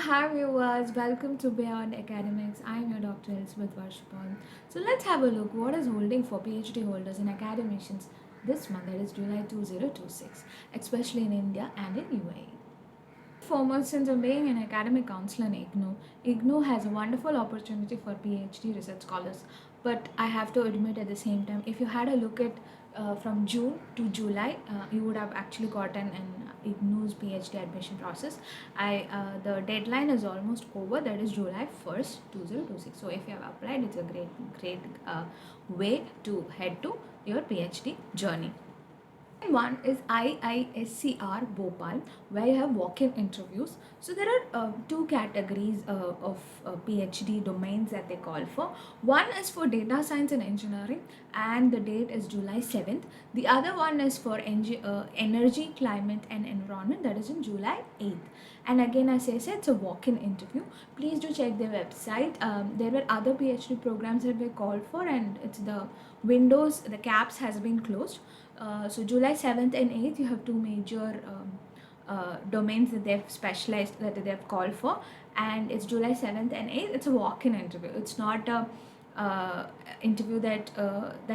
Hi viewers, welcome to Beyond Academics. I am your Dr. Elizabeth Varshapal. So let's have a look what is holding for PhD holders and academicians this month, that is July 2026, especially in India and in UAE. Foremost, since I'm being an academic counselor in IGNOU has a wonderful opportunity for PhD research scholars. But I have to admit at the same time, if you had a look at from June to July, you would have actually gotten an IGNOU's PhD admission process. The deadline is almost over. That is July 1st, 2026. So if you have applied, it's a great way to head to your PhD journey. One is IISCR Bhopal, where you have walk-in interviews. So there are two categories of PhD domains that they call for. One is for data science and engineering, and the date is July 7th. The other one is for energy, climate, and environment, that is in July 8th. And again, as I said, it's a walk-in interview. Please do check their website. There were other PhD programs that were called for, and it's the caps has been closed. So July 7th and 8th, you have two major domains that they've specialized, that they've called for, and it's July 7th and 8th. It's a walk-in interview. It's not a interview that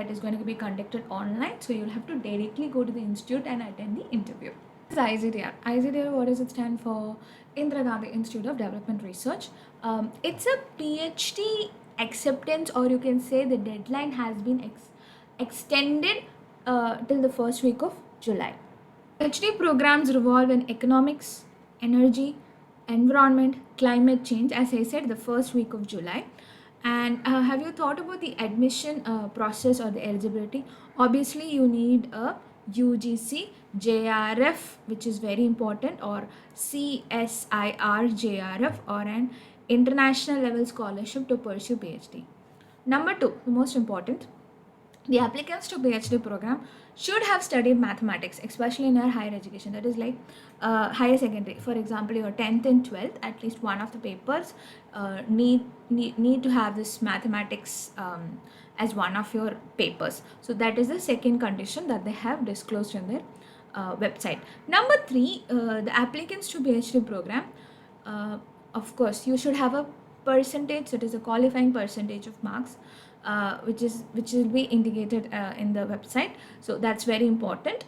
is going to be conducted online, so you'll have to directly go to the institute and attend the interview. This is IZDR. IZDR, what does it stand for? Indira Gandhi Institute of Development Research. It's a PhD acceptance, or you can say the deadline has been extended till the first week of July. PhD programs revolve in economics, energy, environment, climate change, as I said, the first week of July. And have you thought about the admission process or the eligibility? Obviously, you need a UGC JRF, which is very important, or CSIR JRF, or an international level scholarship to pursue PhD. Number two, the most important, the applicants to PhD program should have studied mathematics, especially in your higher education, that is like higher secondary. For example, your 10th and 12th, at least one of the papers need to have this mathematics as one of your papers. So that is the second condition that they have disclosed in their website. Number three, the applicants to PhD program, of course, you should have a percentage, that is a qualifying percentage of marks, which will be indicated in the website. So that's very important.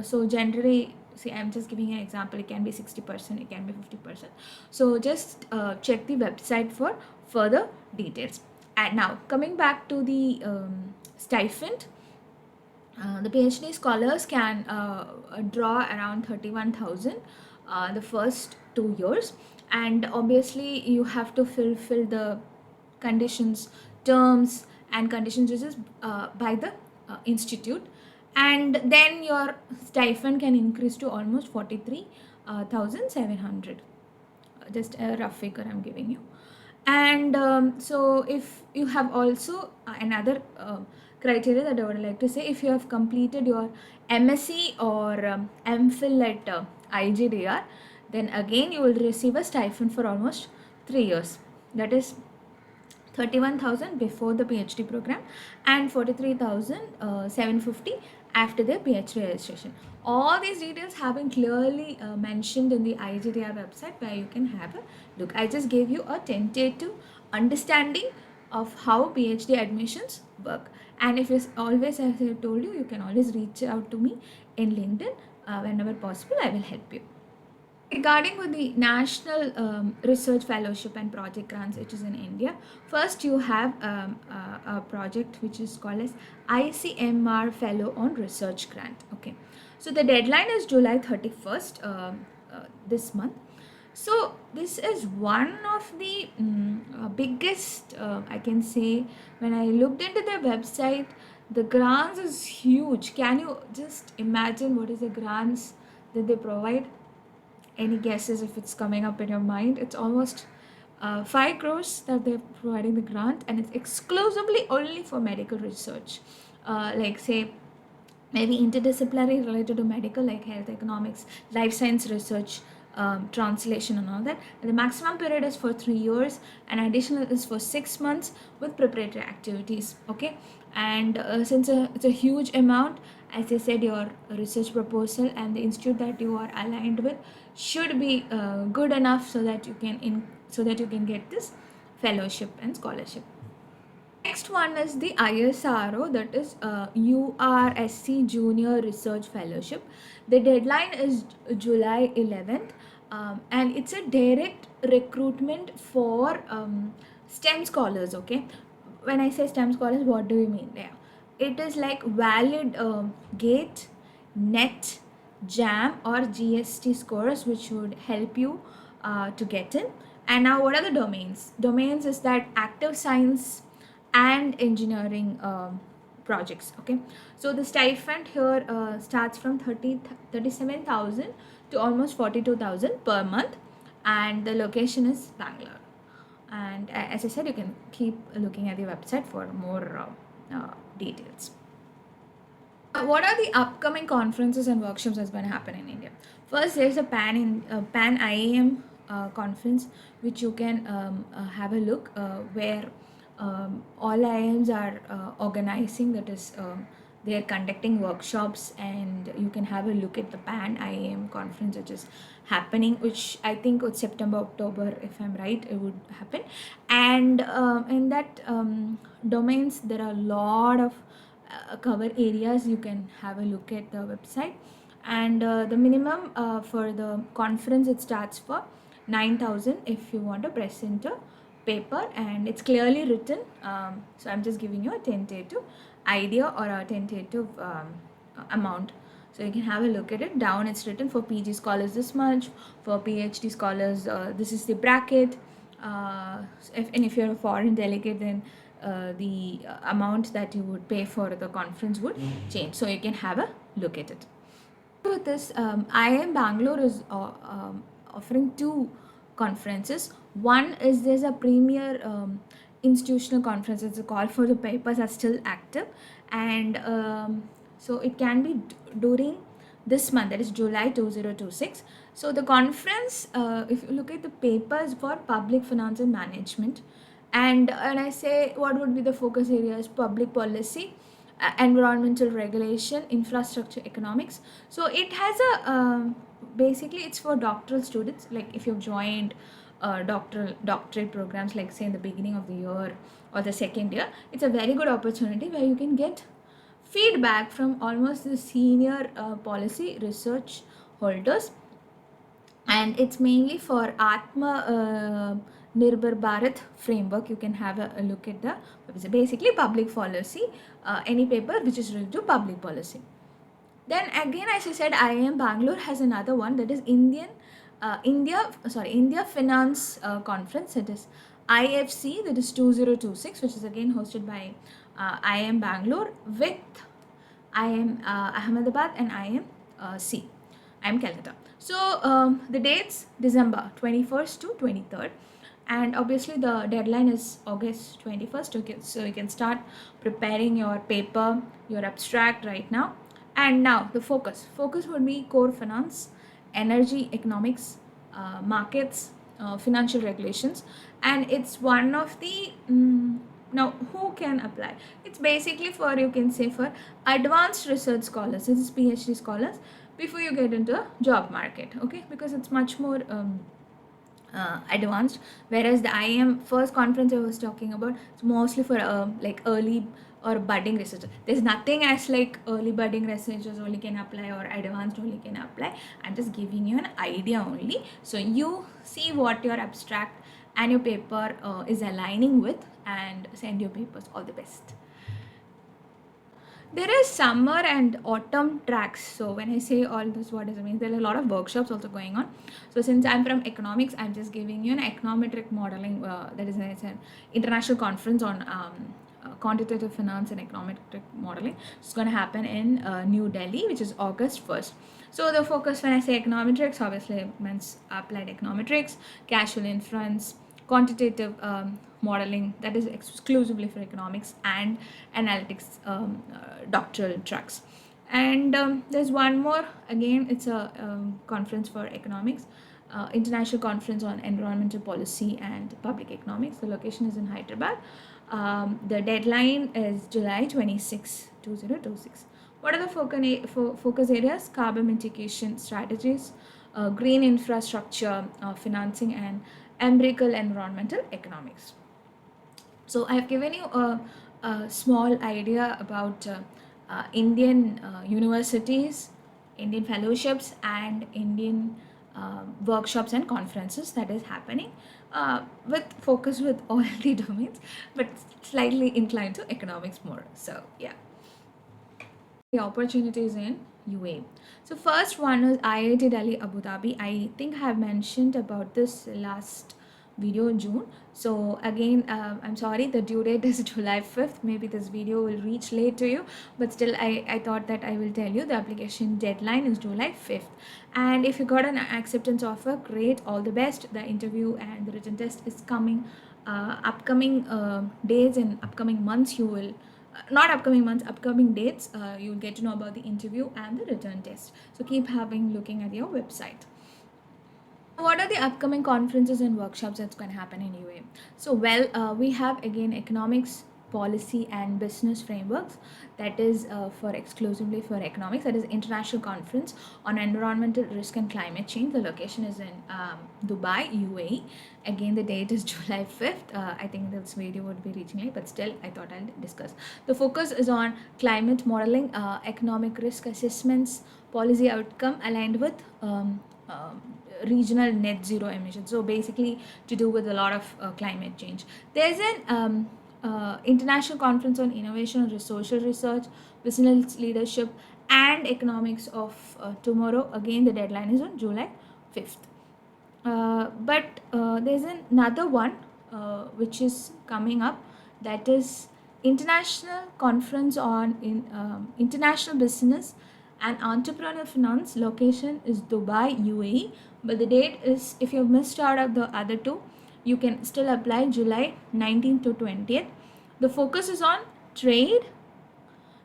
So generally, see, I'm just giving an example. It can be 60%, it can be 50%. So just check the website for further details. And now coming back to the stipend, the PhD scholars can draw around 31,000 the first 2 years, and obviously you have to fulfill the conditions, terms and conditions which is by the institute, and then your stipend can increase to almost 43,700. Just a rough figure I'm giving you. And so if you have also another criteria that I would like to say, if you have completed your MSc or MPhil at IGDR, then again you will receive a stipend for almost 3 years. That is 31,000 before the PhD program and 43,750 after their PhD registration. All these details have been clearly mentioned in the IGDR website, where you can have a look. I just gave you a tentative understanding of how PhD admissions work. And if it's always, as I told you, you can always reach out to me in LinkedIn. Whenever possible, I will help you. Regarding with the National Research Fellowship and Project Grants, which is in India, first you have a project which is called as ICMR Fellow on Research Grant. Okay, so the deadline is July 31st this month. So this is one of the biggest, I can say, when I looked into their website, the grants is huge. Can you just imagine what is the grants that they provide? Any guesses if it's coming up in your mind? It's almost 5 crores that they're providing the grant, and it's exclusively only for medical research, like say maybe interdisciplinary related to medical, like health economics, life science research, translation and all that. And the maximum period is for 3 years, and additional is for 6 months with preparatory activities. Okay, and since it's a huge amount, As I said, your research proposal and the institute that you are aligned with should be good enough so that you can get this fellowship and scholarship. Next one is the ISRO, that is URSC Junior Research Fellowship. The deadline is July 11th, and it's a direct recruitment for STEM scholars. Okay, when I say STEM scholars, what do we mean? Yeah, it is like valid GATE, NET, JAM, or GST scores, which would help you to get in. And now, what are the domains? Domains is that active science and engineering projects. Okay, so the stipend here starts from 37,000 to almost 42,000 per month, and the location is Bangalore. And as I said, you can keep looking at the website for more details. What are the upcoming conferences and workshops that's going to happen in India? First, there's a Pan IAM conference, which you can have a look, where all IIMs are organizing. That is, they are conducting workshops, and you can have a look at the Pan IAM conference, which is happening, which I think it's September, October, if I'm right, it would happen. And in that domains, there are a lot of cover areas. You can have a look at the website, and the minimum for the conference, it starts for 9,000 if you want to present a paper, and it's clearly written. So I'm just giving you a tentative idea or a tentative amount, so you can have a look at it. Down it's written for PG scholars this much, for PhD scholars this is the bracket. If you're a foreign delegate, then the amount that you would pay for the conference would change, so you can have a look at it. With this, IIM Bangalore is offering two conferences. One is there's a premier institutional conference. It's a call for the papers are still active, and so it can be during this month, that is July 2026. So the conference, if you look at the papers for public finance and management, and I say what would be the focus areas: public policy, environmental regulation, infrastructure economics. So it has a basically it's for doctoral students. Like if you've joined doctorate programs, like say in the beginning of the year or the second year, it's a very good opportunity where you can get feedback from almost the senior policy research holders, and it's mainly for Atma Nirbhar Bharat framework. You can have a look at the basically public policy, any paper which is related to public policy. Then again, as I said, IIM Bangalore has another one, that is India Finance Conference. It is IFC, that is 2026, which is again hosted by IIM Bangalore with IIM Ahmedabad and IIM IIM Calcutta. So the dates December 21st to 23rd, and obviously the deadline is August 21st. Okay, so you can start preparing your paper, your abstract right now. And now the focus would be core finance, energy economics, markets, financial regulations, and it's one of the now who can apply. It's basically for, you can say, for advanced research scholars. This is PhD scholars before you get into a job market. Okay, because it's much more advanced, whereas the IIM first conference I was talking about, it's mostly for like early or budding researchers. There's nothing as like early budding researchers only can apply or advanced only can apply. I'm just giving you an idea only, so you see what your abstract and your paper is aligning with, and send your papers. All the best. There is summer and autumn tracks. So when I say all this, what does it mean? There are a lot of workshops also going on. So since I'm from economics, I'm just giving you an econometric modeling, that is an international conference on quantitative finance and econometric modeling. It's going to happen in New Delhi, which is August 1st. So the focus, when I say econometrics, obviously means applied econometrics, causal inference, quantitative modeling, that is exclusively for economics and analytics doctoral tracks. And there's one more, again it's a conference for economics, international conference on environmental policy and public economics. The location is in Hyderabad. The deadline is July 26, 2026. What are the focus areas? Carbon mitigation strategies, green infrastructure financing, and empirical environmental economics. So I have given you a small idea about Indian universities, Indian fellowships, and Indian workshops and conferences that is happening with focus with all the domains, but slightly inclined to economics more. So yeah, the opportunities in UAE. So first one is IIT Delhi Abu Dhabi. I think I have mentioned about this last video in June. So again, I'm sorry, the due date is July 5th. Maybe this video will reach late to you, but still I thought that I will tell you the application deadline is July 5th. And if you got an acceptance offer, great, all the best. The interview and the written test is coming upcoming days and upcoming months. You will not upcoming months, upcoming dates, you'll get to know about the interview and the return test. So keep having looking at your website. What are the upcoming conferences and workshops that's going to happen in UAE? So, we have again economics, policy, and business frameworks. That is for exclusively for economics. That is international conference on environmental risk and climate change. The location is in Dubai, UAE. Again, the date is July 5th. I think this video would be reaching late, but still, I thought I'll discuss. The focus is on climate modeling, economic risk assessments, policy outcome aligned with regional net zero emissions. So basically to do with a lot of climate change. There's an international conference on innovation and social research, business leadership, and economics of tomorrow. Again, the deadline is on July 5th. But there's another one which is coming up, that is international conference on international business and entrepreneurial finance. Location is Dubai, UAE, but the date is, if you've missed out of the other two, you can still apply July 19th to 20th. The focus is on trade,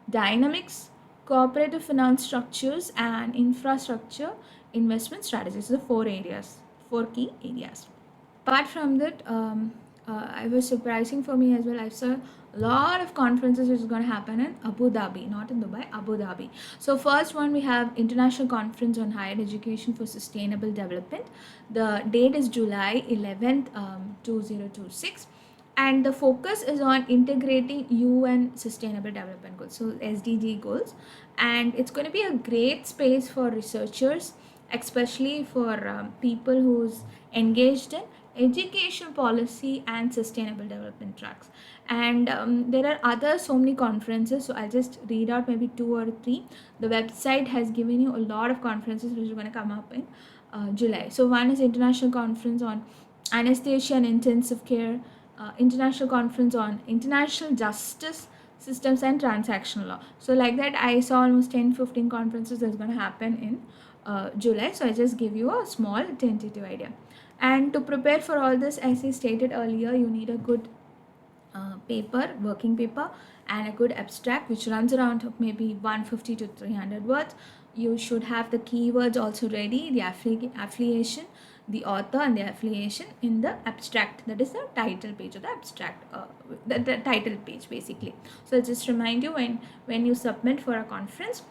dynamics, cooperative finance structures, and infrastructure investment strategies. The four key areas. Apart from that, it was surprising for me as well. I saw a lot of conferences which is going to happen in Abu Dhabi, not in Dubai, Abu Dhabi. So first one, we have International Conference on Higher Education for Sustainable Development. The date is July 11th, 2026. And the focus is on integrating UN Sustainable Development Goals, so SDG goals. And it's going to be a great space for researchers, especially for people who's engaged in education policy and sustainable development tracks. And there are other so many conferences, so I'll just read out maybe 2 or 3. The website has given you a lot of conferences which are going to come up in July. So one is International Conference on Anesthesia and Intensive Care, International Conference on International Justice Systems and Transactional Law. So like that, I saw almost 10-15 conferences that's going to happen in July. So I just give you a small tentative idea. And to prepare for all this, as I stated earlier, you need a good working paper, and a good abstract which runs around maybe 150 to 300 words. You should have the keywords also ready, the affiliation, the author, and the affiliation in the abstract. That is the title page of the abstract, the title page basically. So I'll just remind you, when you submit for a conference,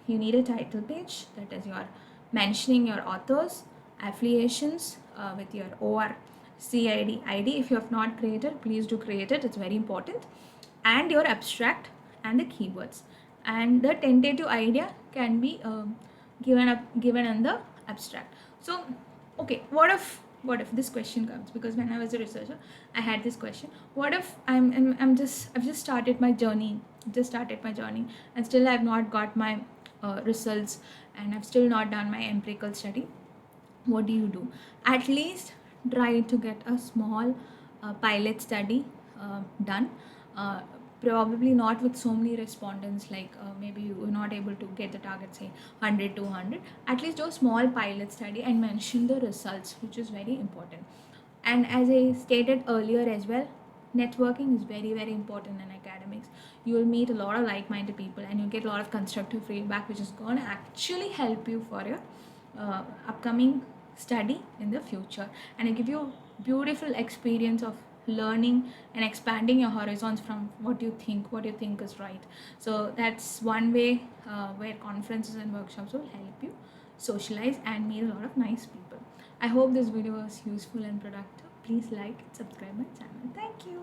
you need a title page, that is your mentioning your authors, affiliations with your OR CID ID. If you have not created, please do create it, it's very important. And your abstract and the keywords, and the tentative idea can be given in the abstract. So okay, what if this question comes, because when I was a researcher I had this question: what if I've just started my journey, and still I've not got my results, and I've still not done my empirical study. What do? At least try to get a small pilot study done. Probably not with so many respondents, like maybe you were not able to get the target, say 100, 200. At least do a small pilot study and mention the results, which is very important. And as I stated earlier as well, networking is very, very important in academics. You will meet a lot of like-minded people, and you'll get a lot of constructive feedback, which is going to actually help you for your upcoming study in the future, and it give you beautiful experience of learning and expanding your horizons from what you think is right. So that's one way where conferences and workshops will help you socialize and meet a lot of nice people. I hope this video was useful and productive. Please like and subscribe my channel. Thank you.